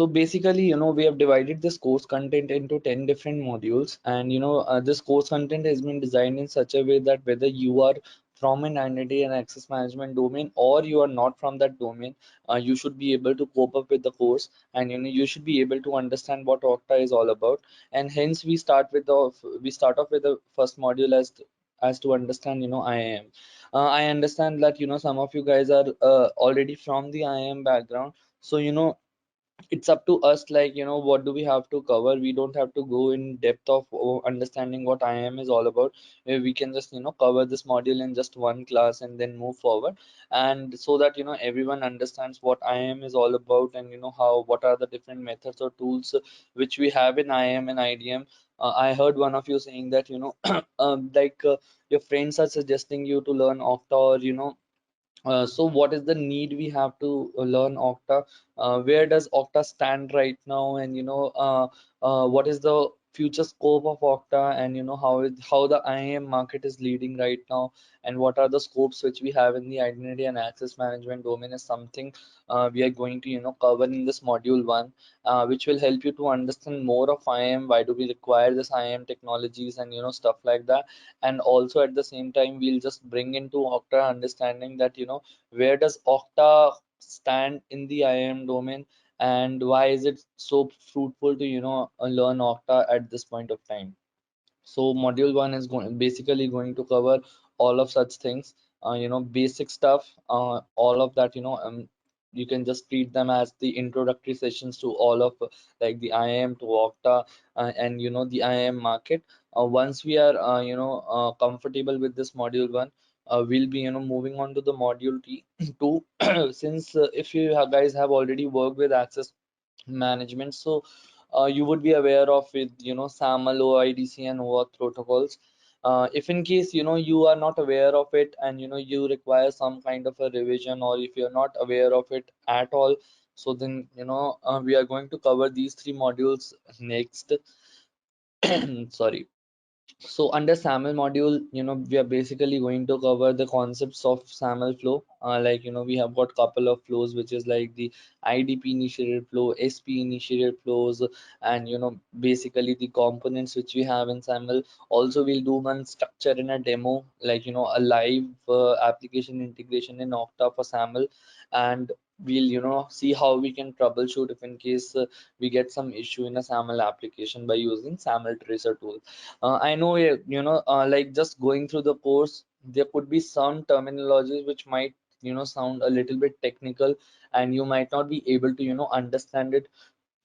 So basically, we have divided this course content into 10 different modules, and this course content has been designed in such a way that whether you are from an identity and access management domain or you are not from that domain, you should be able to cope up with the course, and you should be able to understand what Okta is all about. And hence we start off with the first module as to understand IAM. I understand that some of you guys are already from the IAM background, so it's up to us, like what do we have to cover. We don't have to go in depth of understanding what IAM is all about. We can just cover this module in just one class and then move forward, and so that everyone understands what IAM is all about, and how what are the different methods or tools which we have in IAM and IDM. I heard one of you saying that your friends are suggesting you to learn Okta, or so what is the need we have to learn Okta? Where does Okta stand right now? And what is the future scope of Okta? And how the IAM market is leading right now? And what are the scopes which we have in the identity and access management domain is something we are going to cover in this module one, which will help you to understand more of IAM. Why do we require this IAM technologies, and stuff like that. And also at the same time, we'll just bring into Okta understanding that where does Okta stand in the IAM domain, and why is it so fruitful to learn Okta at this point of time. So module one is basically going to cover all of such things, basic stuff, all of that, you can just treat them as the introductory sessions to all of like the IAM to Okta, and the IAM market. Once we are comfortable with this module one, we'll be moving on to the module two. Since if you guys have already worked with access management, so you would be aware of it, SAML, OIDC, and OAuth protocols. If in case you are not aware of it, and you require some kind of a revision, or if you're not aware of it at all, so then we are going to cover these three modules next. Sorry. So under SAML module, we are basically going to cover the concepts of SAML flow. Like, we have got couple of flows, which is like the IDP initiated flow, SP initiated flows, and basically the components which we have in SAML. Also, we'll do one structure in a demo, like a live application integration in Okta for SAML, and we'll see how we can troubleshoot if in case we get some issue in a SAML application by using SAML tracer tool. I know, like just going through the course, there could be some terminologies which might, sound a little bit technical, and you might not be able to, understand it.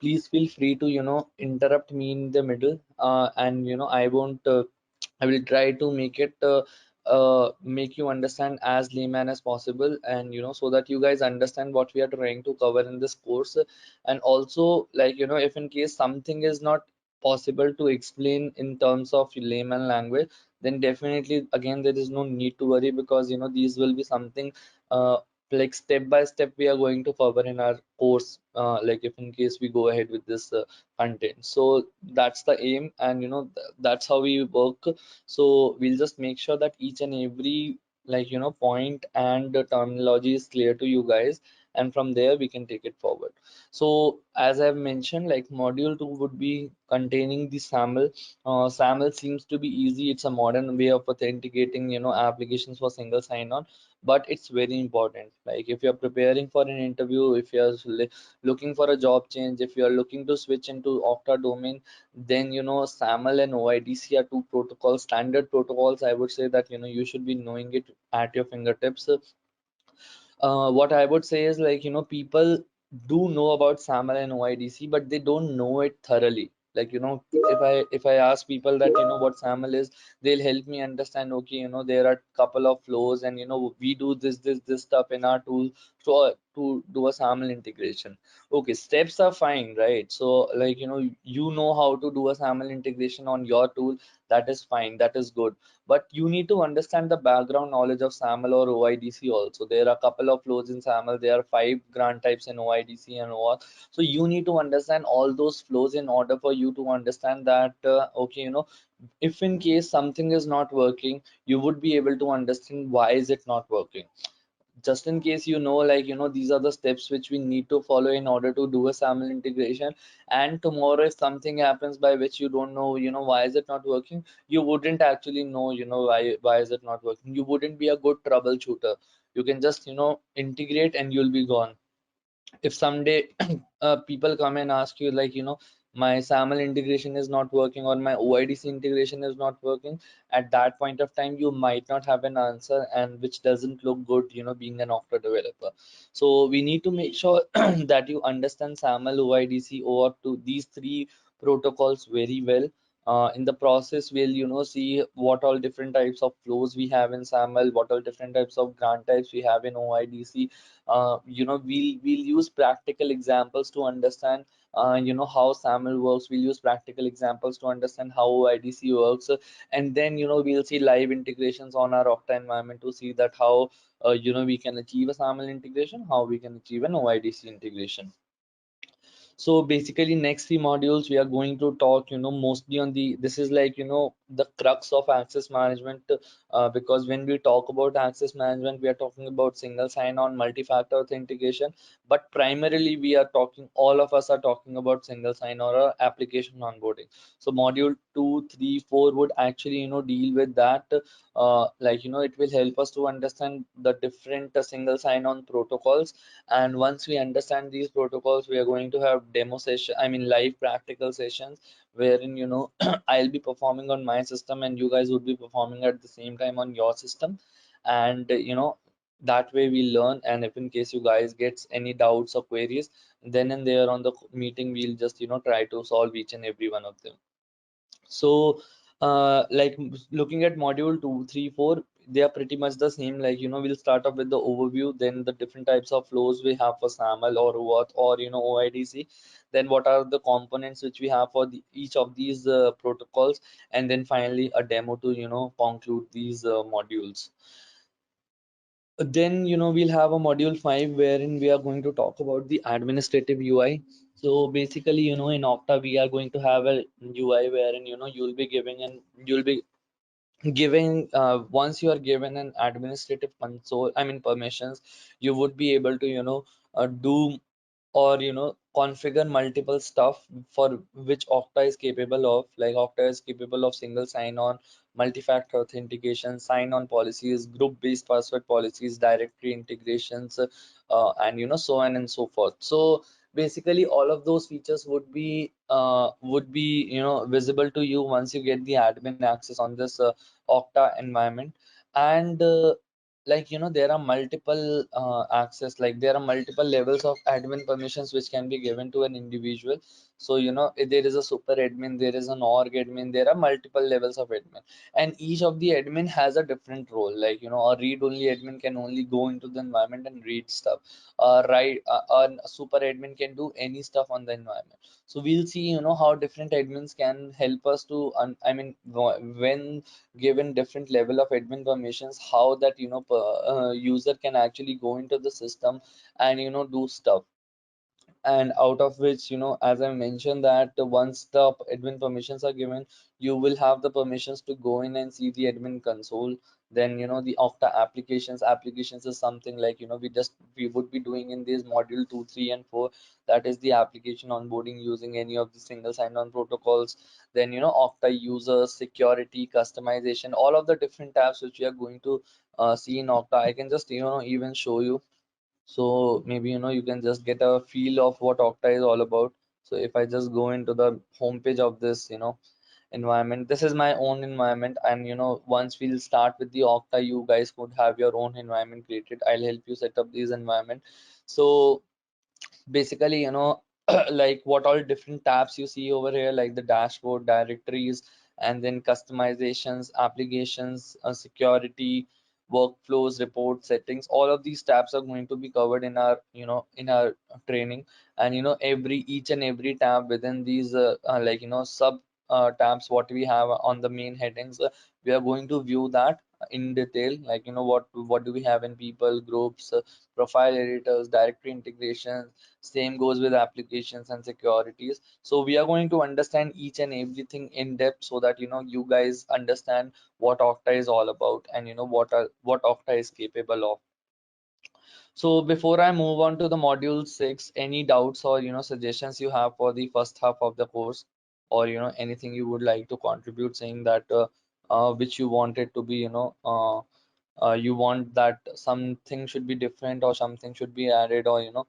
Please feel free to, interrupt me in the middle, and I won't. I will try to make you understand as layman as possible, and so that you guys understand what we are trying to cover in this course. And also, like if in case something is not possible to explain in terms of layman language, then definitely again there is no need to worry, because these will be something uh, like step by step we are going to cover in our course, like if in case we go ahead with this content. So that's the aim, and that's how we work. So we'll just make sure that each and every, like point and the terminology is clear to you guys, and from there we can take it forward. So as I've mentioned, like module 2 would be containing the SAML. SAML seems to be easy. It's a modern way of authenticating applications for single sign-on, but it's very important. Like if you're preparing for an interview, if you're looking for a job change, if you're looking to switch into Okta domain, then SAML and OIDC are two protocols, standard protocols. I would say that you should be knowing it at your fingertips. What I would say is, like people do know about SAML and OIDC, but they don't know it thoroughly. Like if I ask people that what SAML is, they'll help me understand. Okay, there are couple of flows, and we do this stuff in our tool to do a SAML integration. Okay, steps are fine, right? So like you know how to do a SAML integration on your tool. That is fine. That is good, but you need to understand the background knowledge of SAML or OIDC also. There are a couple of flows in SAML. There are 5 grant types in OIDC and OAuth. So you need to understand all those flows in order for you to understand that, okay, if in case something is not working, you would be able to understand why is it not working. just in case you know, like, these are the steps which we need to follow in order to do a SAML integration. And tomorrow if something happens by which you don't know, why is it not working, you wouldn't actually know, why is it not working. You wouldn't be a good troubleshooter. You can just, integrate and you'll be gone. If someday people come and ask you, like, my SAML integration is not working or my OIDC integration is not working, at that point of time you might not have an answer, and which doesn't look good, being an Okta developer. So we need to make sure that you understand SAML, OIDC, OAuth2, these three protocols very well. In the process, we'll see what all different types of flows we have in SAML, what all different types of grant types we have in OIDC. We'll use practical examples to understand how SAML works. We'll use practical examples to understand how OIDC works, and then we'll see live integrations on our Okta environment to see that how we can achieve a SAML integration, how we can achieve an OIDC integration. So basically next three modules we are going to talk mostly on the, this is like the crux of access management, because when we talk about access management we are talking about single sign-on, multi-factor authentication, but primarily we are talking, all of us are talking about single sign-on or application onboarding. So module 2, 3, 4 would actually deal with that. Like it will help us to understand the different single sign-on protocols, and once we understand these protocols we are going to have demo session, I mean live practical sessions, wherein I'll be performing on my system and you guys would be performing at the same time on your system. And that way we learn, and if in case you guys gets any doubts or queries, then and there on the meeting we'll just try to solve each and every one of them. So like looking at module 2, 3, 4, they are pretty much the same. Like we'll start off with the overview, then the different types of flows we have for SAML or OAuth or OIDC, then what are the components which we have for each of these protocols, and then finally a demo to conclude these modules. Then we'll have a module 5 wherein we are going to talk about the administrative UI. So basically in Okta we are going to have a UI wherein you'll be giving, and you'll be giving once you are given an administrative console, I mean permissions, you would be able to do or configure multiple stuff for which Okta is capable of. Like Okta is capable of single sign-on, multi-factor authentication, sign-on policies, group-based password policies, directory integrations, and so on and so forth. So basically all of those features would be visible to you once you get the admin access on this Okta environment. And like there are multiple access, like there are multiple levels of admin permissions which can be given to an individual. So if there is a super admin, there is an org admin, there are multiple levels of admin, and each of the admin has a different role. Like a read only admin can only go into the environment and read stuff. Right, a super admin can do any stuff on the environment. So we'll see how different admins can help us to I mean when given different level of admin permissions, how that user can actually go into the system and do stuff. And out of which as I mentioned that once the admin permissions are given, you will have the permissions to go in and see the admin console. Then the Okta applications is something like we would be doing in this module 2, 3 and 4, that is the application onboarding using any of the single sign-on protocols. Then Okta users, security, customization, all of the different tabs which we are going to see in Okta. I can just even show you, so maybe you can just get a feel of what Okta is all about. So if I just go into the homepage of this environment, this is my own environment, and once we'll start with the Okta, you guys could have your own environment created. I'll help you set up these environment. So basically like what all different tabs you see over here, like the dashboard, directories, and then customizations, applications, security, workflows, report settings, all of these tabs are going to be covered in our in our training. And every each and every tab within these like sub tabs what we have on the main headings, we are going to view that in detail. Like what do we have in people groups, profile editors, directory integration. Same goes with applications and securities. So we are going to understand each and everything in depth, so that you guys understand what Okta is all about, and what Okta is capable of. So before I move on to the module 6, any doubts or suggestions you have for the first half of the course, or anything you would like to contribute, saying that which you want it to be, you want that something should be different or something should be added, or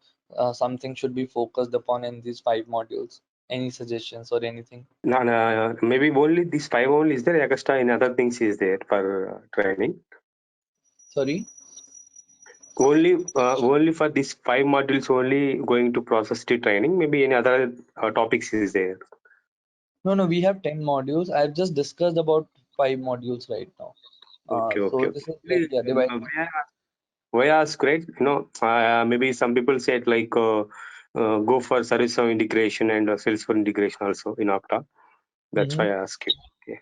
something should be focused upon in these 5 modules. Any suggestions or anything? No, no, maybe only these five only. Is there extra in other things is there for training? Sorry? Only for these five modules only going to process the training. Maybe any other topics is there. No, no, we have 10 modules. I've just discussed about 5 modules right now. Okay, So okay, this okay. is like, yeah, divided. Why ask, right? Maybe some people said like go for service of integration and sales for integration also in Okta. That's why I ask you. Okay.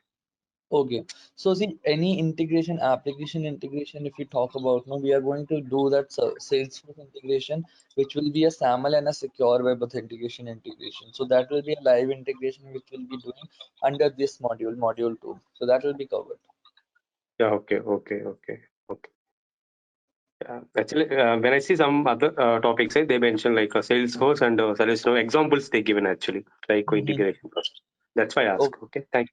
Okay, so see, any integration, application integration, if we talk about, no, we are going to do that Salesforce integration, which will be a SAML and a secure web authentication integration. So that will be a live integration, which we'll be doing under this module, module 2. So that will be covered. Yeah. Okay. Okay. Okay. Okay. Yeah. Actually, when I see some other topics, they mention like Salesforce and service no examples they given actually like Mhm. integration process. That's why I ask. Okay, Okay. Thank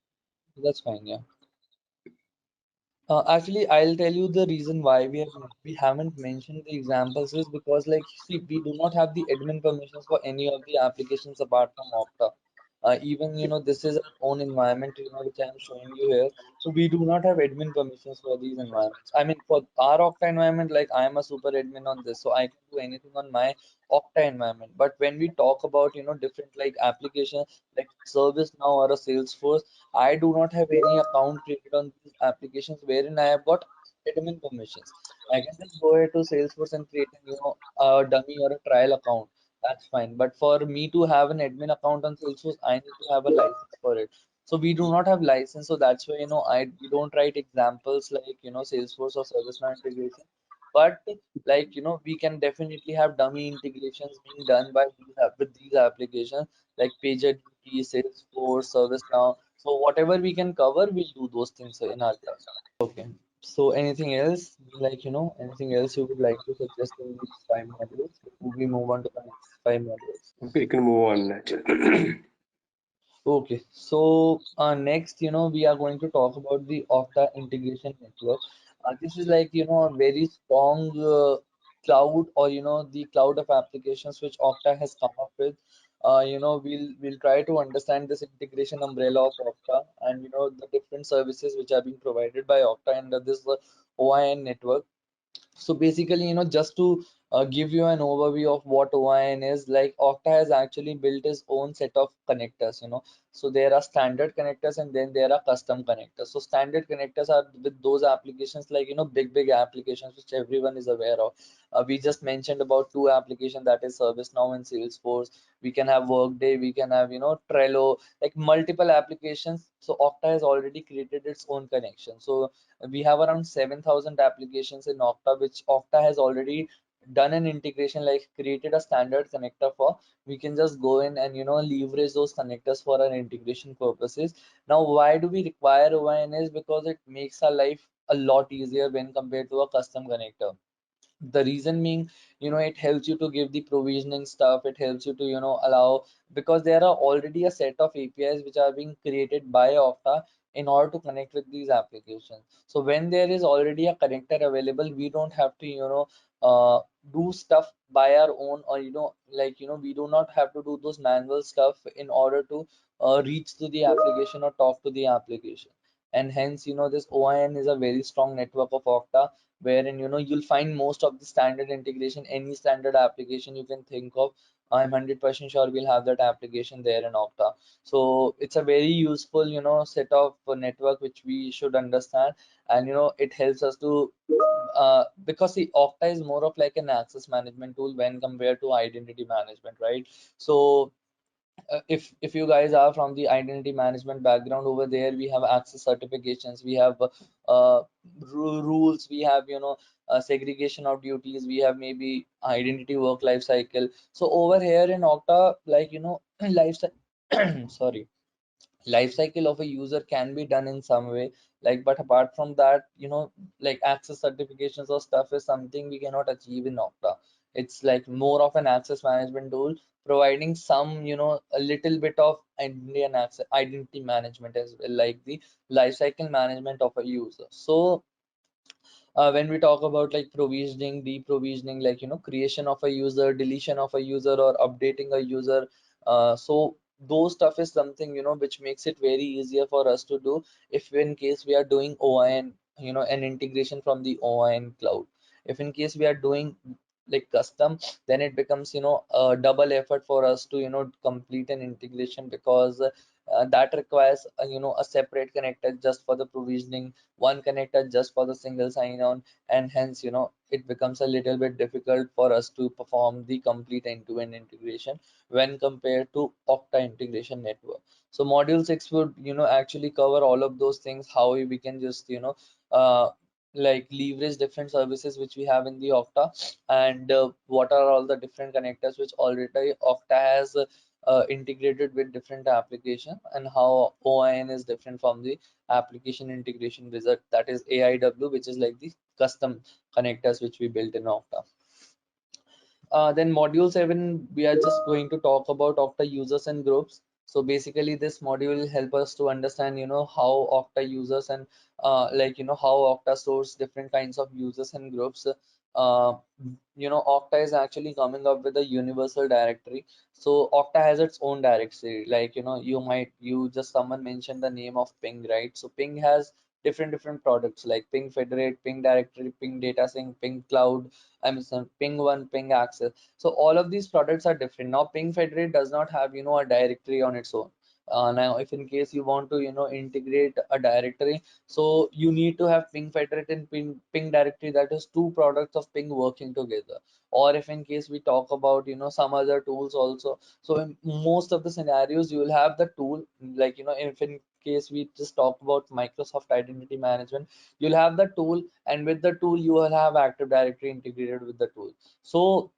that's fine. Yeah. Actually, I'll tell you the reason why we haven't mentioned the examples is because, like, see, we do not have the admin permissions for any of the applications apart from Okta. Even this is our own environment, which I'm showing you here. So we do not have admin permissions for these environments. I mean, for our Okta environment, like I am a super admin on this, so I can do anything on my Okta environment. But when we talk about different like applications like ServiceNow or a Salesforce, I do not have any account created on these applications wherein I have got admin permissions. I can just go ahead to Salesforce and create a dummy or a trial account. That's fine. But for me to have an admin account on Salesforce, I need to have a license for it. So we do not have license. So that's why I we don't write examples like Salesforce or ServiceNow integration. But like we can definitely have dummy integrations being done by with these applications like PagerDuty, Salesforce, ServiceNow. So whatever we can cover, we'll do those things in our class. Okay. So anything else, like anything else you would like to suggest in these 5 modules before we move on to the next 5 modules? you. Okay, you can move on actually. Okay, so next, we are going to talk about the Okta integration network. This is like, a very strong cloud, or the cloud of applications which Okta has come up with. We'll try to understand this integration umbrella of Okta, and the different services which are being provided by Okta under this OIN network. So basically, just to give you an overview of what OIN is, like Okta has actually built its own set of connectors, So there are standard connectors and then there are custom connectors. So standard connectors are with those applications like, big applications which everyone is aware of. We just mentioned about 2 applications, that is ServiceNow and Salesforce. We can have Workday, we can have, Trello, like multiple applications. So Okta has already created its own connection. So we have around 7,000 applications in Okta, which Okta has already done an integration, like created a standard connector for. We can just go in and leverage those connectors for our integration purposes. Now, why do we require OIN is because it makes our life a lot easier when compared to a custom connector. The reason being, it helps you to give the provisioning stuff. It helps you to allow, because there are already a set of APIs which are being created by Okta in order to connect with these applications. So when there is already a connector available, we don't have to uh, do stuff by our own, or like we do not have to do those manual stuff in order to reach to the application or talk to the application. And hence, this OIN is a very strong network of Okta, wherein you'll find most of the standard integration, any standard application you can think of. I'm 100% sure we'll have that application there in Okta. So it's a very useful set of network which we should understand. And it helps us to because the Okta is more of like an access management tool when compared to identity management, right? So if you guys are from the identity management background, over there we have access certifications, we have rules, we have segregation of duties, we have maybe identity work life cycle. So over here in Okta, like life sorry, life cycle of a user can be done in some way, like, but apart from that, like access certifications or stuff is something we cannot achieve in Okta. It's like more of an access management tool, providing some, a little bit of identity management as well, like the life cycle management of a user. So when we talk about like provisioning, deprovisioning, like, creation of a user, deletion of a user, or updating a user, so those stuff is something, which makes it very easier for us to do if in case we are doing OIN, an integration from the OIN cloud. If in case we are doing like custom, then it becomes, a double effort for us to, complete an integration, because that requires, a separate connector just for the provisioning, one connector just for the single sign-on, and hence, it becomes a little bit difficult for us to perform the complete end-to-end integration when compared to Okta integration network. So module 6 would, actually cover all of those things, how we can just, like leverage different services which we have in the Okta, and what are all the different connectors which already Okta has integrated with different application, and how OIN is different from the application integration wizard, that is AIW, which is like the custom connectors which we built in Okta. Then module 7, we are just going to talk about Okta users and groups. So basically this module will help us to understand, how Okta users and like, how Okta stores different kinds of users and groups. Uh, Okta is actually coming up with a universal directory. So Okta has its own directory. Like, you just someone mentioned the name of Ping, right? So Ping has different products like Ping Federate, Ping Directory, Ping Data Sync, Ping Cloud, Ping One, Ping Access. So all of these products are different. Now Ping Federate does not have, a directory on its own. Now, if in case you want to, integrate a directory, so you need to have Ping Federate and Ping Directory, that is two products of Ping working together. Or if in case we talk about, some other tools also. So in most of the scenarios, you will have the tool, like, if in case we just talk about Microsoft Identity Management, you'll have the tool, and with the tool you will have Active Directory integrated with the tool. So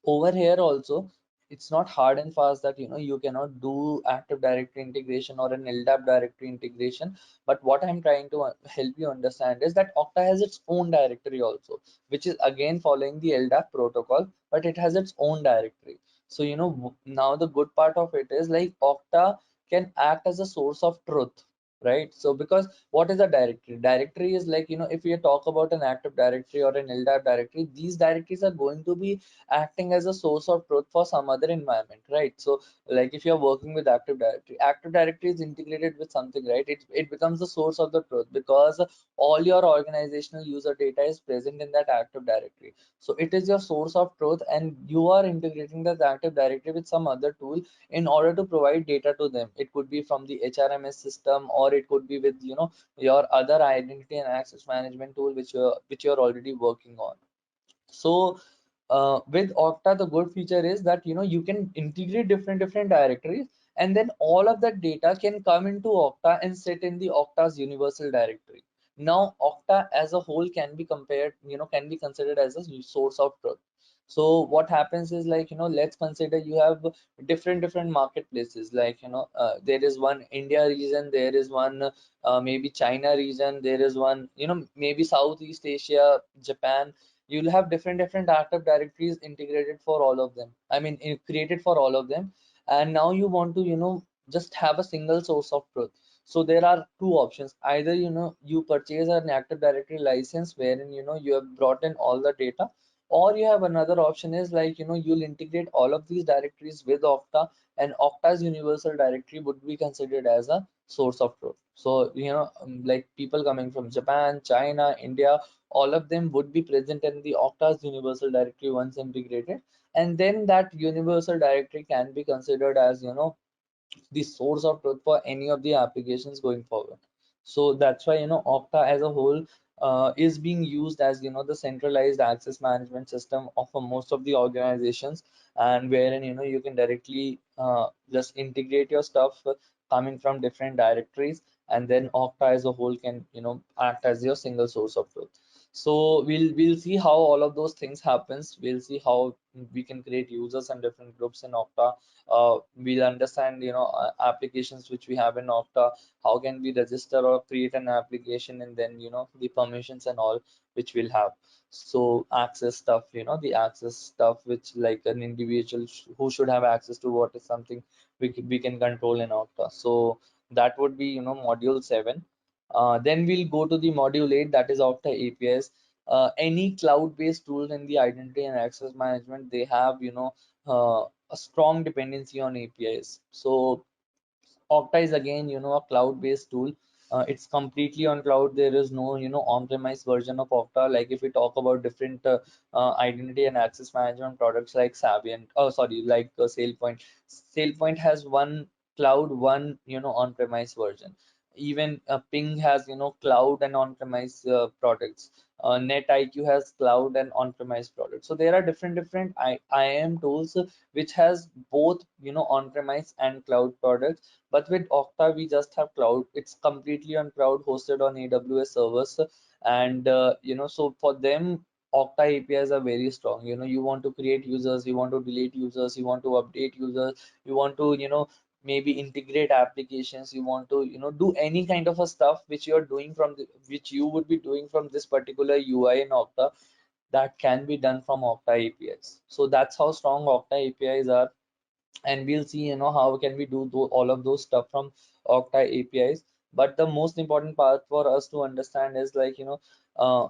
over here also, it's not hard and fast that, you cannot do Active Directory integration or an LDAP directory integration. But what I'm trying to help you understand is that Okta has its own directory also, which is again following the LDAP protocol, but it has its own directory. So, now the good part of it is like Okta can act as a source of truth, right? So because what is a directory? Directory is like, if we talk about an Active Directory or an LDAP directory, these directories are going to be acting as a source of truth for some other environment, right? So like if you're working with Active Directory is integrated with something, right? It becomes the source of the truth, because all your organizational user data is present in that Active Directory. So it is your source of truth, and you are integrating that Active Directory with some other tool in order to provide data to them. It could be from the HRMS system, or it could be with, your other identity and access management tool which you're already working on. So with Okta, the good feature is that, you can integrate different directories, and then all of that data can come into Okta and sit in the Okta's universal directory. Now Okta as a whole can be compared, can be considered as a source of truth. So what happens is like, let's consider you have different marketplaces, like, there is one India region, there is one maybe China region, there is one, maybe Southeast Asia, Japan. You'll have different Active Directories integrated for all of them, I mean created for all of them. And now you want to, just have a single source of truth. So there are two options: either, you purchase an Active Directory license wherein, you have brought in all the data, or you have another option is like, you'll integrate all of these directories with Okta, and Okta's universal directory would be considered as a source of truth. So, like people coming from Japan, China, India, all of them would be present in the Okta's universal directory once integrated. And then that universal directory can be considered as, the source of truth for any of the applications going forward. So that's why, Okta as a whole is being used as, the centralized access management system of most of the organizations, and wherein, you can directly just integrate your stuff coming from different directories, and then Okta as a whole can, act as your single source of truth. So we'll see how all of those things happens. We'll see how we can create users and different groups in Okta. We'll understand, applications which we have in Okta. How can we register or create an application, and then the permissions and all which we'll have. So access stuff, the access stuff which like an individual who should have access to what is something we can control in Okta. So that would be module 7. Then we'll go to the module 8, that is Okta APIs. Any cloud-based tool in the identity and access management, they have a strong dependency on APIs. So Okta is again, a cloud-based tool. It's completely on cloud. There is no, on-premise version of Okta. Like if we talk about different identity and access management products like Savient, oh sorry, like SailPoint. SailPoint has one cloud, one, on-premise version. Even Ping has, cloud and on-premise products. NetIQ has cloud and on-premise products. So there are different IAM tools which has both, on-premise and cloud products. But with Okta, we just have cloud. It's completely on cloud, hosted on AWS servers. And so for them, Okta APIs are very strong. You want to create users, you want to delete users, you want to update users, you want to, maybe integrate applications, you want to, do any kind of a stuff which you're doing from which you would be doing from this particular UI in Okta, that can be done from Okta APIs. So that's how strong Okta APIs are, and we'll see how can we do all of those stuff from Okta APIs. But the most important part for us to understand is like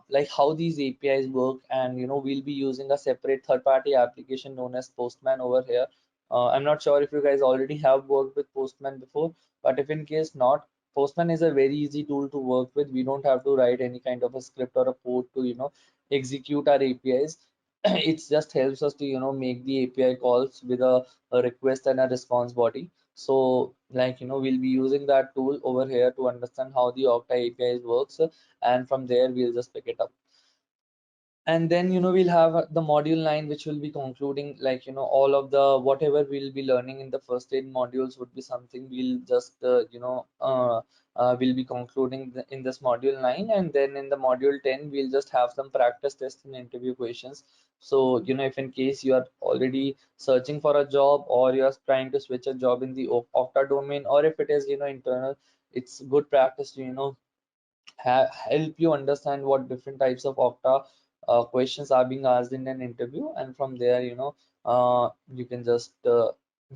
like how these APIs work, and we'll be using a separate third-party application known as Postman over here. I'm not sure if you guys already have worked with Postman before, but if in case not, Postman is a very easy tool to work with. We don't have to write any kind of a script or a code to execute our APIs. It just helps us to make the API calls with a request and a response body. So like we'll be using that tool over here to understand how the Okta APIs works, and from there we'll just pick it up. And then we'll have the module 9, which will be concluding like all of the whatever we'll be learning in the first 8 modules would be something we'll just we'll be concluding in this module 9. And then in the module 10 we'll just have some practice tests and interview questions. So if in case you are already searching for a job, or you're trying to switch a job in the Okta domain, or if it is internal, it's good practice to help you understand what different types of Okta questions are being asked in an interview. And from there you can just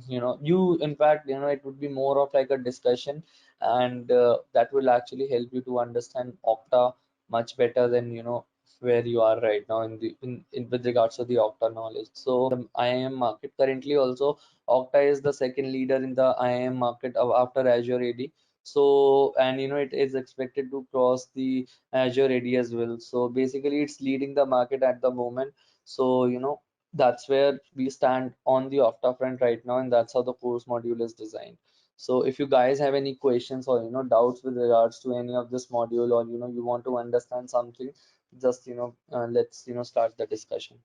you in fact it would be more of like a discussion, and that will actually help you to understand Okta much better than where you are right now in with regards to the Okta knowledge. So the IAM market currently also, Okta is the second leader in the IAM market after Azure AD. So, and it is expected to cross the Azure AD as well. So basically it's leading the market at the moment. So that's where we stand on the Okta front right now, and that's how the course module is designed. So if you guys have any questions or doubts with regards to any of this module, or you want to understand something, just let's start the discussion.